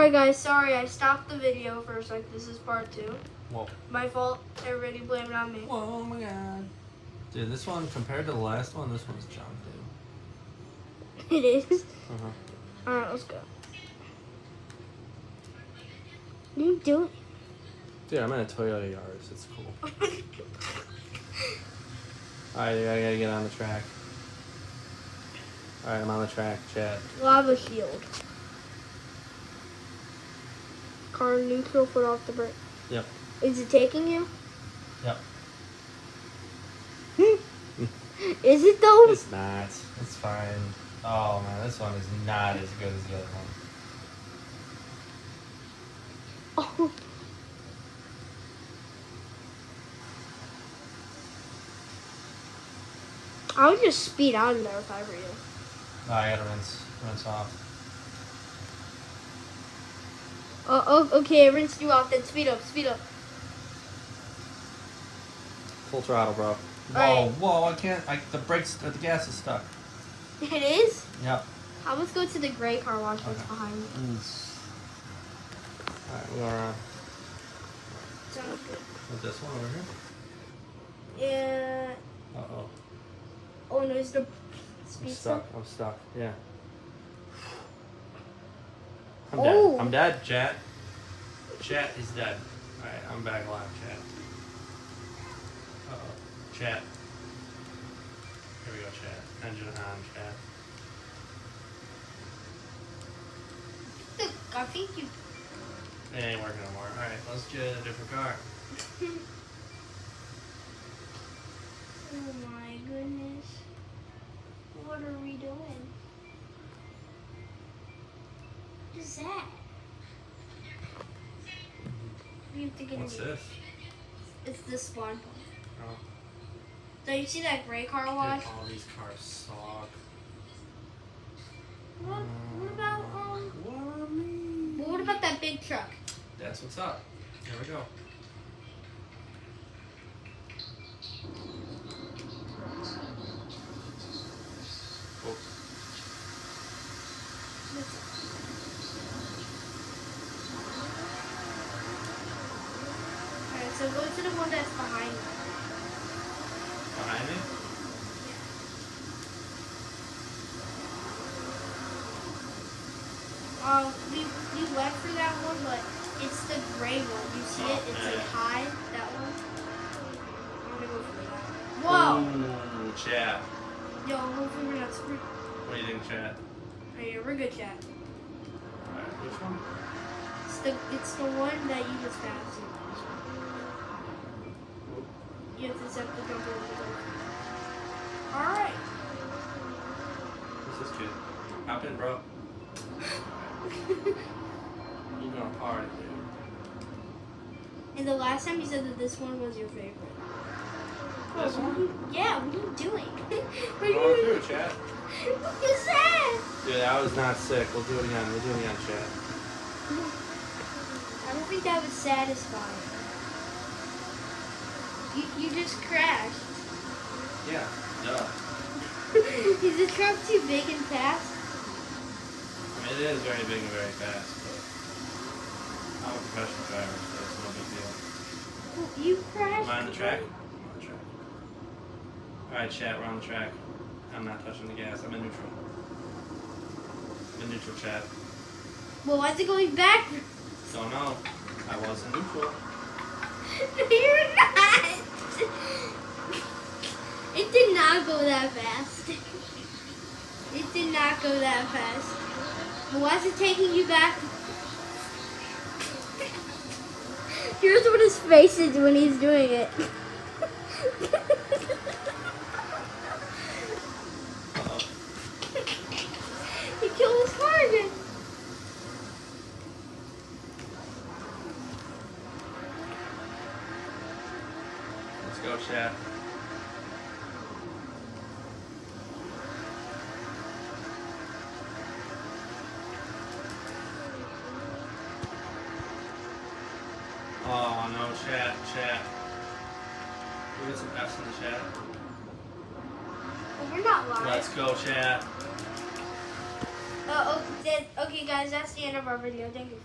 Alright guys, sorry I stopped the video for a sec. This is part 2. Whoa. My fault. Everybody blame it on me. Whoa, oh my god. Dude, this one, compared to the last one, this one's junk, dude. It is? Uh-huh. Alright, let's go. You do it. Dude, I'm in a Toyota Yaris. It's cool. Alright, I gotta get on the track. Alright, I'm on the track, chat. Lava shield. Car neutral, foot off the brake. Yep. Is it taking you? Yep. Is it though? It's not. It's fine. Oh man, this one is not as good as the other one. Oh. I would just speed out in there if I were you. No, I gotta rinse off. Oh, okay, rinse you off, then speed up. Full throttle, bro. Whoa, Alright. whoa, I can't, the brakes, the gas is stuck. It is? Yep. Let's go to the gray car wash that's Okay. behind me. Alright, we're around. Sounds good. With this one over here? Yeah. Uh-oh. Oh no, it's the I'm speed stuck, stuff. I'm stuck, yeah. I'm Oh. dead. I'm dead, chat. Chat is dead. Alright, I'm back alive, chat. Uh-oh. Chat. Here we go, chat. Engine on, chat. I think you. It ain't working no more. Alright, let's get a different car. Oh my goodness. What are we doing? What is that? We have to get What's it. this? It's the spawn point. Oh. So you see that gray car wash? Dude, all these cars suck. What about what about that big truck? That's what's up. Here we go. Oh. Alright, so go to the one that's behind you. Behind me? We went for that one, but it's the gray one. You see it? It's like high. That one. I'm gonna go for that. Whoa! Ooh, chat. Yo, hopefully we're not screwed. What do you think, chat? Alright, we're good, chat. Alright, which one? It's the one that you just passed. You have to set the jumper over the door. Alright. This is cute. Hop in, bro. You're gonna party, dude. And the last time you said that this one was your favorite. This one? Yeah, what are you doing? Going through, chat. What is that? Dude, I was not sick. We'll do it again. We'll do it again, chat. I don't think that was satisfying. You just crashed. Yeah, duh. Is the truck too big and fast? I mean, it is very big and very fast, but I'm a professional driver, so it's no big deal. You crashed. Am I on the track? I'm on the track. Alright, chat, we're on the track. I'm not touching the gas. I'm in neutral. I'm in neutral, chat. Well, why is it going back? Don't know. I was in neutral. You're not. It did not go that fast. It did not go that fast. But why is it taking you back? Here's what his face is when he's doing it. Uh-oh. He killed his car again. Let's go, chat. Oh no, chat. We got some F's in the chat. Well, we're not live. Let's go, chat. Okay, guys, that's the end of our video. Thank you for